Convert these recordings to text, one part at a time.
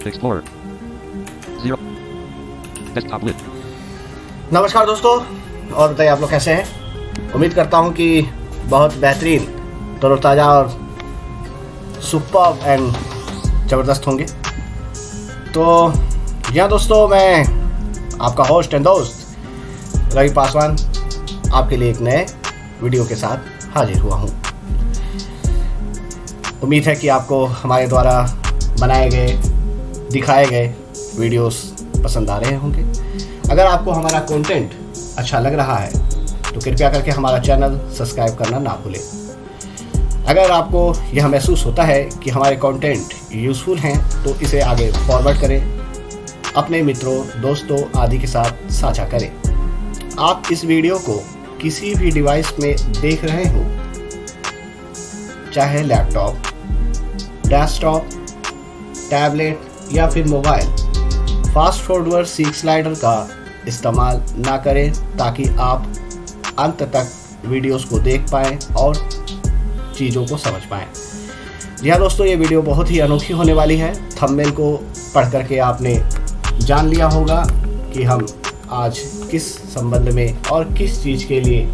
Explorer. 0. Desktop list. नमस्कार दोस्तों, और बताइए आप लोग कैसे हैं। उम्मीद करता हूं कि बहुत बेहतरीन, तरोताज़ा और सुपर्ब एंड ज़बरदस्त होंगे। तो यहाँ दोस्तों, मैं आपका होस्ट एंड दोस्त रवि पासवान आपके लिए एक नए वीडियो के साथ हाजिर हुआ हूँ। उम्मीद है कि आपको हमारे द्वारा बनाए गए, दिखाए गए वीडियोस पसंद आ रहे होंगे। अगर आपको हमारा कंटेंट अच्छा लग रहा है तो कृपया करके हमारा चैनल सब्सक्राइब करना ना भूलें। अगर आपको यह महसूस होता है कि हमारे कंटेंट यूज़फुल हैं तो इसे आगे फॉरवर्ड करें, अपने मित्रों, दोस्तों आदि के साथ साझा करें। आप इस वीडियो को किसी भी डिवाइस में देख रहे हो, चाहे लैपटॉप, डेस्कटॉप, टैबलेट या फिर mobile, fast forward seek slider का इस्तेमाल ना करें ताकि आप अंत तक वीडियोस को देख पाएँ और चीज़ों को समझ पाएँ। जी हाँ दोस्तों, ये वीडियो बहुत ही अनोखी होने वाली है। थंबनेल को पढ़ करके आपने जान लिया होगा कि हम आज किस संबंध में और किस चीज़ के लिए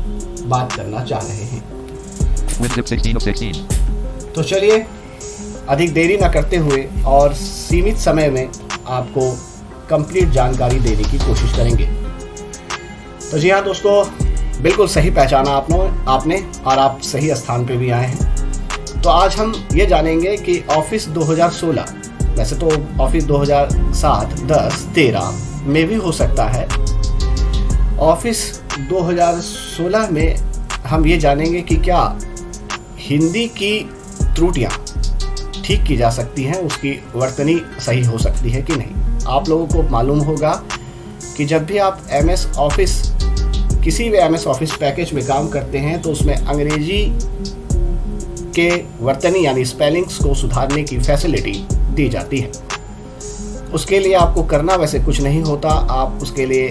बात करना चाह रहे हैं। WinZip 16 of 16. तो चलिए अधिक देरी ना करते हुए और सीमित समय में आपको कंप्लीट जानकारी देने की कोशिश करेंगे। तो जी हाँ दोस्तों, बिल्कुल सही पहचाना आपने और आप सही स्थान पे भी आए हैं। तो आज हम ये जानेंगे कि ऑफिस 2016, वैसे तो ऑफिस 2007, 10, 13 में भी हो सकता है। ऑफिस 2016 में हम ये जानेंगे कि क्या हिंदी की त्रुटियाँ ठीक की जा सकती हैं, उसकी वर्तनी सही हो सकती है कि नहीं। आप लोगों को मालूम होगा कि जब भी आप किसी भी MS ऑफिस पैकेज में काम करते हैं तो उसमें अंग्रेजी के वर्तनी यानी स्पेलिंग्स को सुधारने की फैसिलिटी दी जाती है। उसके लिए आपको करना वैसे कुछ नहीं होता। आप उसके लिए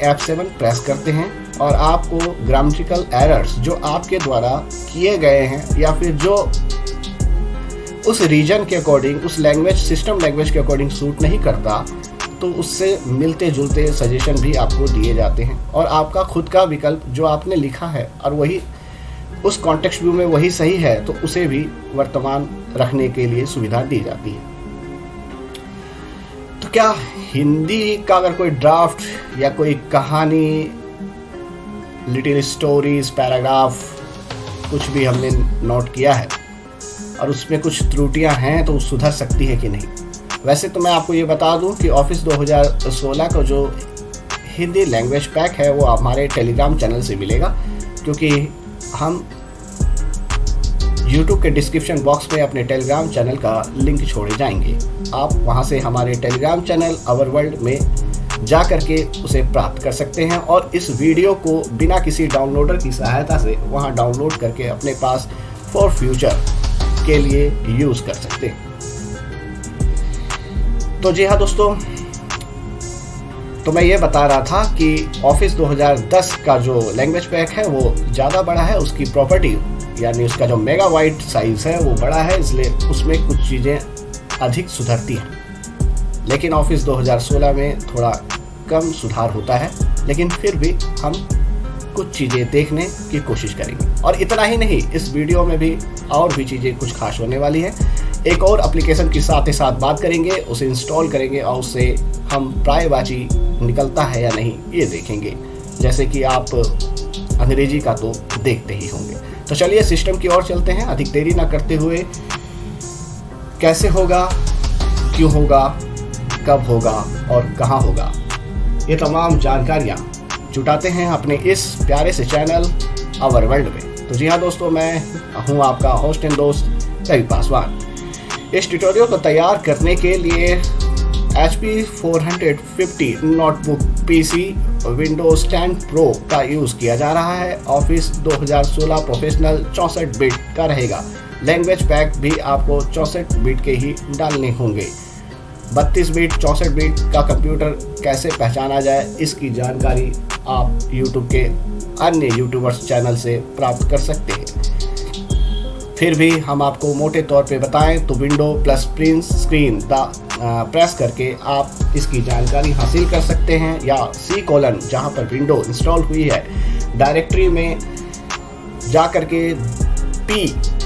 F7 प्रेस करते हैं और आपको ग्रामेटिकल एरर्स जो आपके द्वारा किए गए हैं या फिर जो उस रीजन के अकॉर्डिंग, उस लैंग्वेज, सिस्टम लैंग्वेज के अकॉर्डिंग सूट नहीं करता, तो उससे मिलते जुलते सजेशन भी आपको दिए जाते हैं और आपका खुद का विकल्प जो आपने लिखा है और वही उस कॉन्टेक्स्ट व्यू में वही सही है तो उसे भी वर्तमान रखने के लिए सुविधा दी जाती है। तो क्या हिंदी का अगर कोई ड्राफ्ट या कोई कहानी, लिटिल स्टोरीज, पैराग्राफ, कुछ भी हमने नोट किया है और उसमें कुछ त्रुटियां हैं तो सुधर सकती है कि नहीं। वैसे तो मैं आपको ये बता दूं कि ऑफिस 2016 का जो हिंदी लैंग्वेज पैक है वो हमारे टेलीग्राम चैनल से मिलेगा, क्योंकि हम YouTube के डिस्क्रिप्शन बॉक्स में अपने टेलीग्राम चैनल का लिंक छोड़े जाएंगे। आप वहां से हमारे टेलीग्राम चैनल आवर वर्ल्ड में जा करके उसे प्राप्त कर सकते हैं और इस वीडियो को बिना किसी डाउनलोडर की सहायता से वहां डाउनलोड करके अपने पास फॉर फ्यूचर के लिए यूज़ कर सकते हैं। तो जी हाँ दोस्तों, तो मैं ये बता रहा था कि ऑफिस 2010 का जो लैंग्वेज पैक है वो ज़्यादा बड़ा है, उसकी प्रॉपर्टी यानी उसका जो मेगाबाइट साइज़ है वो बड़ा है, इसलिए उसमें कुछ चीज़ें अधिक सुधरती हैं। लेकिन ऑफिस 2016 में थोड़ा कम सुधार होता है, लेकिन फिर भी हम कुछ चीज़ें देखने की कोशिश करेंगे। और इतना ही नहीं, इस वीडियो में भी और भी चीज़ें कुछ खास होने वाली है। एक और एप्लीकेशन की साथ ही साथ बात करेंगे, उसे इंस्टॉल करेंगे और उससे हम प्रायवाची निकलता है या नहीं ये देखेंगे। जैसे कि आप अंग्रेजी का तो देखते ही होंगे। तो चलिए सिस्टम की ओर चलते हैं, अधिक देरी ना करते हुए। कैसे होगा, क्यों होगा, कब होगा और कहाँ होगा, ये तमाम जानकारियाँ जुटाते हैं अपने इस प्यारे से चैनल आवर वर्ल्ड में। तो जी हाँ दोस्तों, मैं हूँ आपका होस्ट एंड दोस्त रवि पासवान। इस ट्यूटोरियल को तैयार करने के लिए HP 450 notebook PC Windows 10 pro का यूज़ किया जा रहा है। ऑफिस 2016 प्रोफेशनल 64 बिट का रहेगा। लैंग्वेज पैक भी आपको 64 बिट के ही डालने होंगे। 32 बिट 64 बिट का कंप्यूटर कैसे पहचाना जाए, इसकी जानकारी आप YouTube के अन्य यूट्यूबर्स चैनल से प्राप्त कर सकते हैं। फिर भी हम आपको मोटे तौर पे बताएं तो window plus print screen press करके आप इसकी जानकारी हासिल कर सकते हैं, या C:, जहां पर विंडो इंस्टॉल हुई है डायरेक्टरी में जा करके P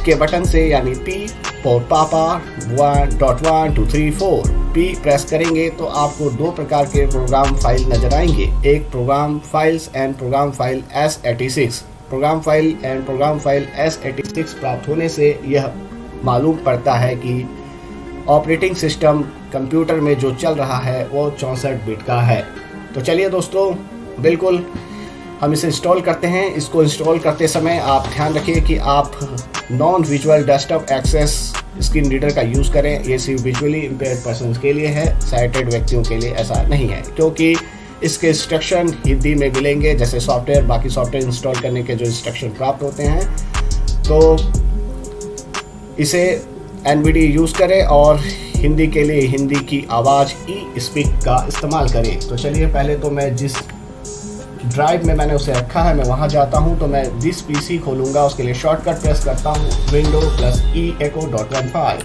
के बटन से, यानी P फॉर पापा 1.1 2 3 4 P प्रेस करेंगे तो आपको दो प्रकार के प्रोग्राम फाइल नजर आएंगे। एक program files and program file S86। Program file and program file S86 प्राप्त होने से यह मालूम पड़ता है कि ऑपरेटिंग सिस्टम कंप्यूटर में जो चल रहा है वो 64 बिट का है। तो चलिए दोस्तों, बिल्कुल हम इसे इंस्टॉल करते हैं। इसको इंस्टॉल करते समय आप ध्यान रखिए कि आप non visual desktop access screen reader का यूज़ करें। ये सिर्फ विजुअली इम्पेयर्ड पर्सनस के लिए है, साइटेड व्यक्तियों के लिए ऐसा नहीं है, क्योंकि इसके इंस्ट्रक्शन हिंदी में मिलेंगे। जैसे सॉफ्टवेयर, बाकी सॉफ्टवेयर इंस्टॉल करने के जो इंस्ट्रक्शन प्राप्त होते हैं, तो इसे NVDA यूज़ करें और हिंदी के लिए हिंदी की आवाज़ ई-स्पीक का इस्तेमाल करें। तो चलिए, पहले तो मैं जिस ड्राइव में मैंने उसे रखा है मैं वहाँ जाता हूँ। तो मैं दिस PC खोलूँगा, उसके लिए शॉर्टकट प्रेस करता हूँ window plus E echo.15।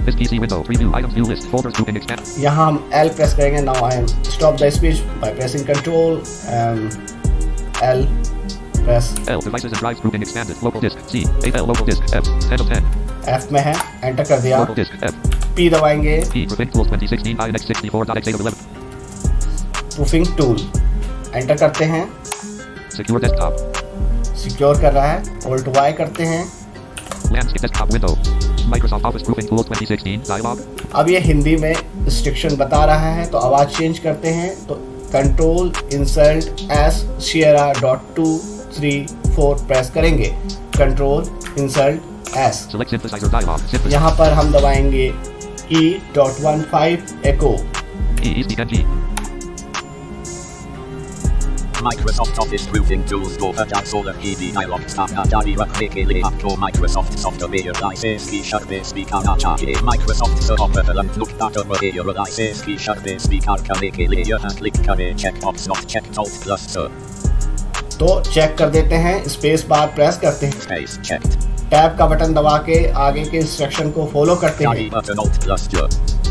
This PC window, preview, items, view list, folders, grouping, expand. यहाँ हम L प्रेस करेंगे। Now I am stop the speech by pressing control L press. L, devices and drives, grouping, expanded, local disk, C, 8L, local disk, F, 10 of 10. F में है, enter कर दिया। Local disk, F, P dबाएंगे। P, grouping tools 2016, INX64.x8 of 11. Proofing tool enter करते हैं। Secure desktop, secure कर रहा है। Alt Y करते हैं। landscape desktop window, Microsoft Office proofing tools 2016 dialog. अब ये हिंदी में रिस्ट्रिक्शन बता रहा है, तो आवाज़ चेंज करते हैं। तो control insert S Sierra.234 press करेंगे। Control insert S। Select synthesizer dialog, synthesis, यहाँ पर हम दबाएंगे E.15 echo। E, ESP10G, Microsoft Office Proofing Tools Doha Solar PD Dialog Stana Dari Rakele Apto Microsoft Software License Ki Sharpe Speaker Achae Microsoft Software and Look Data Where License Ki Sharpe Speaker Kaleke यहाँ click करें check box not checked alt plus sir। तो check कर देते हैं, space bar press करते हैं, Space checked. Tab का button दबा के आगे के इंस्ट्रक्शन को फॉलो करते Carry हैं। button alt plus J.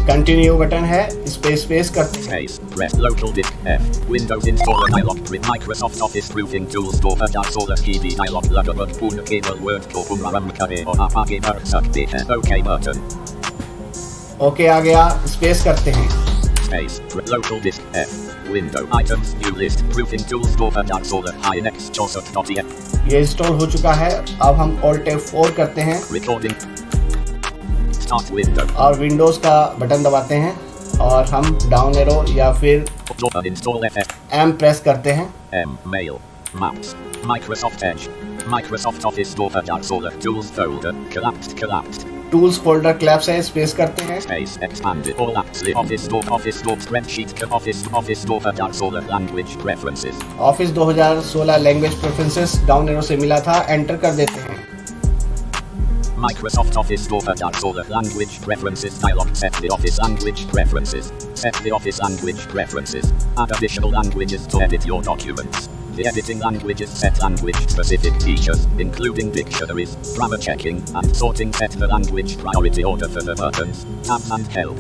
Continue button है, स्पेस करते हैं। Space. Press local disk F. Windows installer dialog with Microsoft Office Proofing Tools Doha Solar PD dialog Lagabut Pun Cable Word Topum Ram Kare और आगे बढ़ सकते हैं। OK button. Okay आ गया, space करते हैं। Space. Local disk F. Window items new list Proofing Tools Doha Solar INX Joseph.exe. ये install हो चुका है। अब हम Alt F4 करते हैं Recording. Start window. और विंडोज का बटन दबाते हैं और हम डाउन एरो या फिर Doha install FF. M press करते हैं। M. Mail. Maps. Microsoft Edge. Microsoft Office Doha Solar Tools folder. Collapsed. Tools folder collapse है, स्पेस करते हैं। Space expanded all apps Office spreadsheet Office Doha Solar language preferences. Office 2016 language preferences down arrow से मिला था, enter कर देते हैं। Microsoft Office Doha Solar language preferences dialog set the office language preferences. Set the office language preferences. Add additional languages to edit your documents. The editing languages set language specific features, including dictionaries, grammar checking, and sorting. Set the language priority order for the buttons, tabs and help.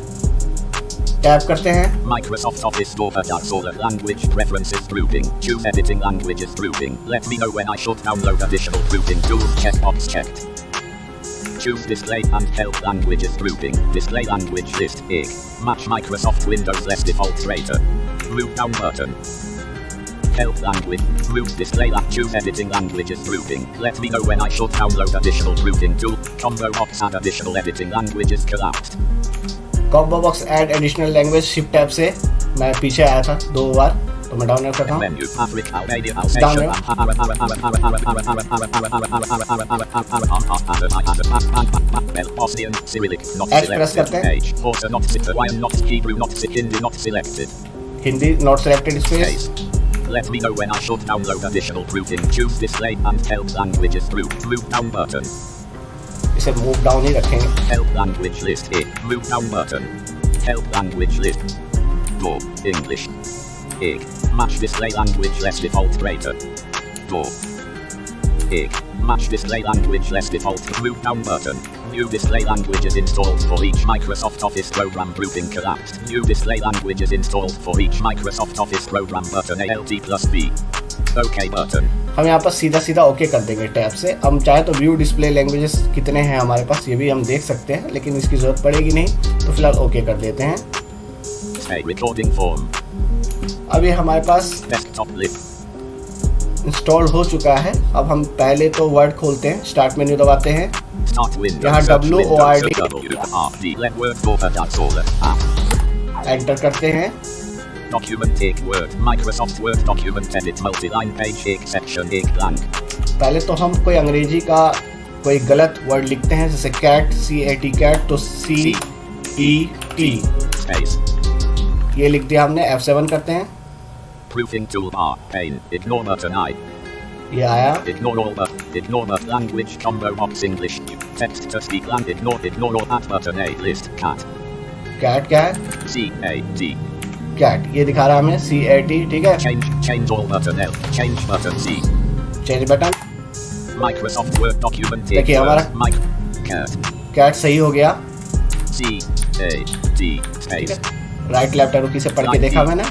Tap करते हैं। Microsoft Office Doha Solar language preferences grouping. Choose editing languages grouping. Let me know when I should download additional grouping tools. Checkbox checked. Choose display and help languages grouping. Display language list egg. Match Microsoft Windows less default rater. Move down button. Help language. Move display choose editing languages grouping. Let me know when I should download additional grouping tool. Combo box add additional editing languages collapsed. Combo box add additional language shift tab से मैं पीछे आया था 2 बार, तो मैं down करता हूँ। Menu Africa Albania Bosnian Cyrillic not H press करते हैं। H Horse not Hawaiian not Hebrew not Hindi not selected. Hindi not selected space. Let me know when I should download additional grouping. Choose display and help languages group. Move down button. इसे move down ही रखेंगे। Help language list egg. Move down button. Help language list. Go English. Egg. Match display language less default rater. Go. Egg. Match display language less default. Move down button. New display languages installed for each Microsoft Office program. Grouping collapsed. New display languages installed for each Microsoft Office program. Button Alt+B. OK button. हम यहाँ पर सीधा सीधा okay कर देंगे tab से। हम चाहे तो व्यू डिस्प्ले लैंग्वेजेस कितने हैं हमारे पास ये भी हम देख सकते हैं, लेकिन इसकी ज़रूरत पड़ेगी नहीं, तो फिलहाल ओके कर देते हैं। Recording form. अभी हमारे पास Desktop lib. इंस्टॉल हो चुका है। अब हम पहले तो वर्ड खोलते हैं, स्टार्ट मेन्यू दबाते हैं, यहाँ WORD एंटर करते हैं। Document एक word. Microsoft Word document edit multi-line page एक section एक blank. पहले तो हम कोई अंग्रेजी का कोई गलत वर्ड लिखते हैं, जैसे कैट CAT कैट, तो CET Space. ये लिख दिया हमने। F7 करते हैं, Proofing toolbar pane. Ignore button I. ये आया। Ignore all but. Ignore but language combo box English. Text to speak land. Ignore all at button A list cat. Cat क्या है? CAT. कैट ये दिखा रहा है हमें CAT, ठीक है। Change all button L. Change button C. Change button. Microsoft Word document. देखिए हमारा कैट सही हो गया। CAT space. Right left arrow की से पढ़ के देखा मैंने।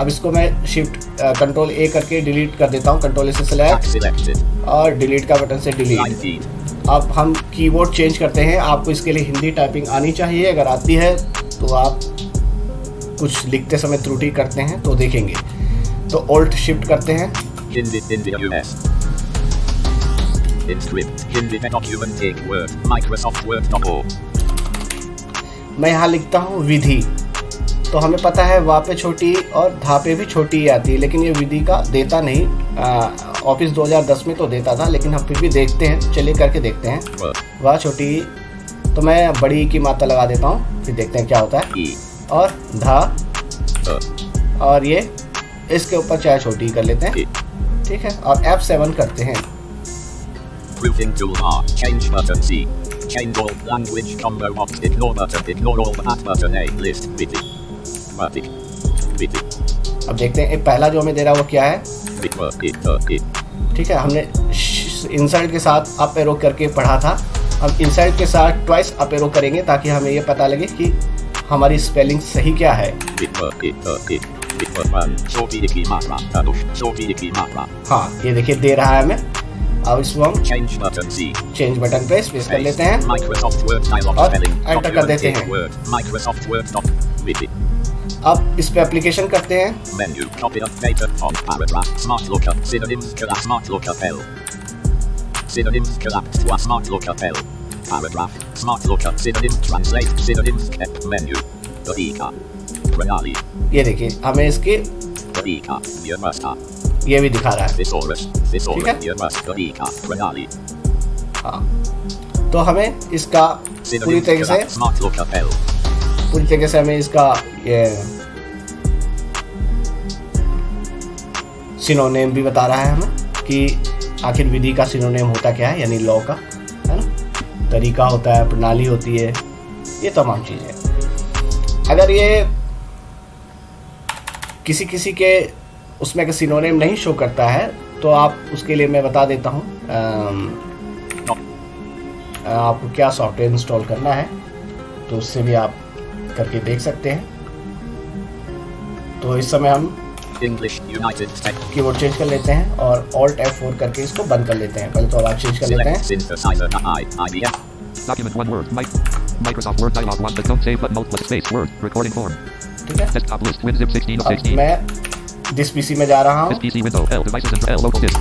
अब इसको मैं शिफ्ट कंट्रोल A करके डिलीट कर देता हूँ। कंट्रोल A से सिलेक्ट और डिलीट का बटन से डिलीट। अब हम कीबोर्ड चेंज करते हैं। आपको इसके लिए हिंदी टाइपिंग आनी चाहिए, अगर आती है तो आप कुछ लिखते समय त्रुटि करते हैं तो देखेंगे। तो ऑल्ट शिफ्ट करते हैं। मैं यहाँ लिखता हूँ विधि, तो हमें पता है वहाँ पे छोटी और धा पे भी छोटी ही आती है, लेकिन ये विधि का देता नहीं। ऑफिस 2010 में तो देता था, लेकिन हम फिर भी देखते हैं, चलिए करके देखते हैं। वह छोटी, तो मैं बड़ी की मात्रा लगा देता हूँ, फिर देखते हैं क्या होता है। और धा, और ये इसके ऊपर चाहे छोटी कर लेते हैं, ठीक है। और F7 करते हैं। Proofing toolbar. Change button C. Change all language combo box. Ignore button. Ignore all at button A list. Vithi. अब देखते हैं पहला जो हमें दे रहा है वो क्या है, ठीक है। हमने इंसर्ट के साथ अप एरो करके पढ़ा था। हम इंसर्ट के साथ ट्वाइस अप एरो करेंगे ताकि हमें ये पता लगे कि हमारी स्पेलिंग सही क्या है। हाँ ये देखिए दे रहा है हमें। अब इसको हम चेंज बटन पे स्पेस कर लेते हैं और एंटर कर देते हैं। अब इस पे एप्लीकेशन करते हैं। Menu, copy of data font paragraph, smart lookup, synonyms collapse, smart lookup L. Synonyms collapsed to a smart lookup L. Paragraph, smart lookup, synonyms translate, synonyms kept menu. Dodika, Pranali. ये देखिए हमें इसके Dodika, Yamasta. ये भी दिखा रहा है। Thesaurus, Yamasta, Dodika, Pranali. हाँ, तो हमें इसका पूरी तरीके से smart lookup L. पूरी तरीके से हमें इसका ये सिनोनेम भी बता रहा है हमें कि आखिर विधि का सिनोनेम होता क्या है, यानी लॉ का, है ना। तरीका होता है, प्रणाली होती है, ये तमाम चीज़ें। अगर ये किसी के उसमें का सिनोनेम नहीं शो करता है तो आप उसके लिए मैं बता देता हूँ आपको क्या सॉफ्टवेयर इंस्टॉल करना है, तो उससे भी आप करके देख सकते हैं। तो इस समय हम कीबोर्ड चेंज कर लेते हैं और Alt F4 करके इसको बंद कर लेते हैं। पहले तो आवाज चेंज कर लेते हैं। Document one word. Microsoft Word dialog one, but don't save but multiple space Word recording form. ठीक है। Desktop list WinZip 16 of 16. मैं दिस PC में जा रहा हूँ। This PC window L devices and L local disk.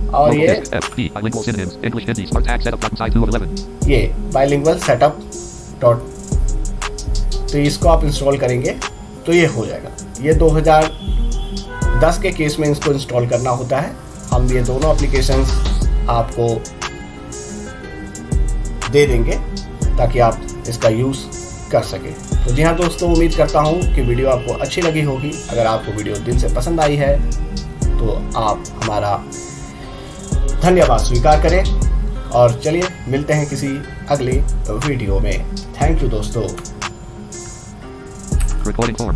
और Local ये disk F P bilingual synonyms English Hindi smart tag setup button size 2 of 11. ये bilingual setup dot, तो इसको आप इंस्टॉल करेंगे तो ये हो जाएगा। ये 2010 के केस में इसको इंस्टॉल करना होता है। हम ये दोनों एप्लीकेशंस आपको दे देंगे ताकि आप इसका यूज़ कर सकें। तो जी हाँ दोस्तों, उम्मीद करता हूँ कि वीडियो आपको अच्छी लगी होगी। अगर आपको वीडियो दिल से पसंद आई है तो आप हमारा धन्यवाद स्वीकार करें और चलिए मिलते हैं किसी अगले वीडियो में। थैंक यू दोस्तों। Recording form.